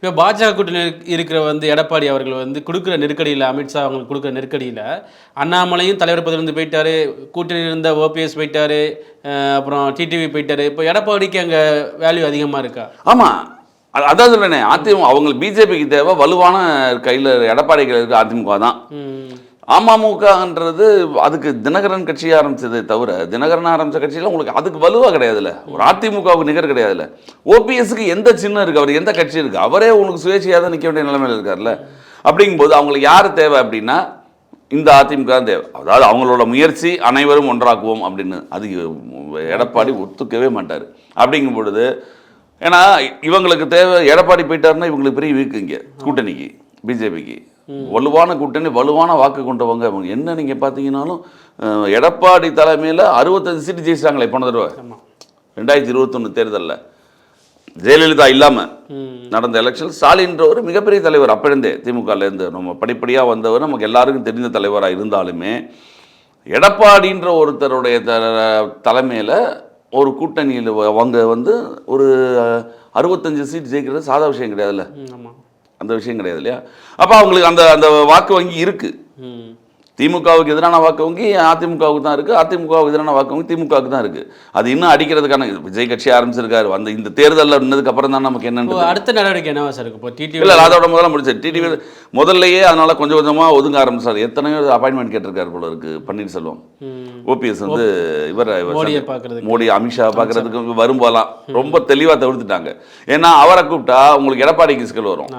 இப்போ பாஜக கூட்டணி இருக்கிற எடப்பாடி அவர்கள் கொடுக்குற நெருக்கடியில், அமித்ஷா அவங்களுக்கு கொடுக்குற நெருக்கடியில் அண்ணாமலையும் தலைவர் பதவியிலிருந்து போயிட்டாரு, கூட்டணியில் இருந்த ஓபிஎஸ் போயிட்டாரு, அப்புறம் டிடிவி போயிட்டாரு. இப்போ எடப்பாடிக்கு அங்கே வேல்யூ அதிகமாக இருக்கா? ஆமாம், அதான் சொல்றேனே, அதிமுக அவங்களுக்கு பிஜேபிக்கு தேவை வலுவான கையில் எடப்பாடி கையில் இருக்க அதிமுக தான். அமமுகன்றது அதுக்கு தினகரன் கட்சியை ஆரம்பிச்சதே தவிர, தினகரன் ஆரம்பித்த கட்சியில் உங்களுக்கு அதுக்கு வலுவாக கிடையாதுல்ல, ஒரு அதிமுகவுக்கு நிகர் கிடையாதுல்ல. ஓபிஎஸ்க்கு எந்த சின்னம் இருக்குது, அவர் எந்த கட்சி இருக்குது, அவரே உங்களுக்கு சுயேட்சையாக தான் நிற்க வேண்டிய நிலைமையில் இருக்கார்ல. அப்படிங்கும்போது அவங்களுக்கு யார் தேவை அப்படின்னா இந்த அதிமுக தான் தேவை. அதாவது அவங்களோட முயற்சி அனைவரும் ஒன்றாக்குவோம் அப்படின்னு அது எடப்பாடி ஒத்துக்கவே மாட்டார். அப்படிங்கும் பொழுது ஏன்னா இவங்களுக்கு தேவை, எடப்பாடி போயிட்டாருன்னா இவங்களுக்கு பெரிய வீக்கு இங்கே கூட்டணிக்கு, பிஜேபிக்கு வலுவான கூட்டணி, வலுவான வாக்கு கொண்டவங்க அவங்க. என்ன நீங்கள் பார்த்தீங்கன்னாலும் எடப்பாடி தலைமையில் 65 சீட்டு ஜெயிச்சிட்டாங்களே போன தடவை 2021 தேர்தலில் ஜெயலலிதா இல்லாமல் நடந்த எலெக்ஷன். ஸ்டாலின்ற ஒரு மிகப்பெரிய தலைவர் அப்போருந்தே திமுகலேருந்து நம்ம படிப்படியாக வந்தவர், நமக்கு எல்லாருக்கும் தெரிந்த தலைவராக இருந்தாலுமே எடப்பாடின்ற ஒருத்தருடைய தலைமையில் ஒரு கூட்டணியில் அவங்க ஒரு 65 சீட் ஜெயிக்கிறது சாதா விஷயம் கிடையாதுல்ல, அந்த விஷயம் கிடையாது இல்லையா. அப்போ அவங்களுக்கு அந்த அந்த வாக்கு வங்கி இருக்குது. திமுகவுக்கு எதிரான வாக்கு வங்கி அதிமுகவுக்கு தான் இருக்குது, அதிமுகவுக்கு எதிரான வாக்கு வங்கி திமுகவுக்கு தான் இருக்குது. அது இன்னும் அடிக்கிறதுக்கான விஜய் கட்சி ஆரம்பிச்சிருக்காரு. இந்த தேர்தலில் இருந்ததுக்கு அப்புறம் தான் நமக்கு என்னன்னு அடுத்த நடவடிக்கை என்னவா சார் இப்போ டிடிவி இல்லை, அதோட முதல்ல முடிச்சார். டிடிவி முதல்லையே அதனால கொஞ்சம் கொஞ்சமாக ஒதுங்க ஆரம்பிச்சார். எத்தனையோ அப்பாயின்மெண்ட் கேட்டிருக்காரு போல இருக்கு பன்னீர்செல்வம். ஓபிஎஸ் இவர் மோடி அமித்ஷா பார்க்கறதுக்கு வரும்போதெல்லாம் ரொம்ப தெளிவாக தவிர்த்துட்டாங்க. ஏன்னா அவரை கூப்பிட்டா உங்களுக்கு எடப்பாடிக்கு சிக்கல் வரும்.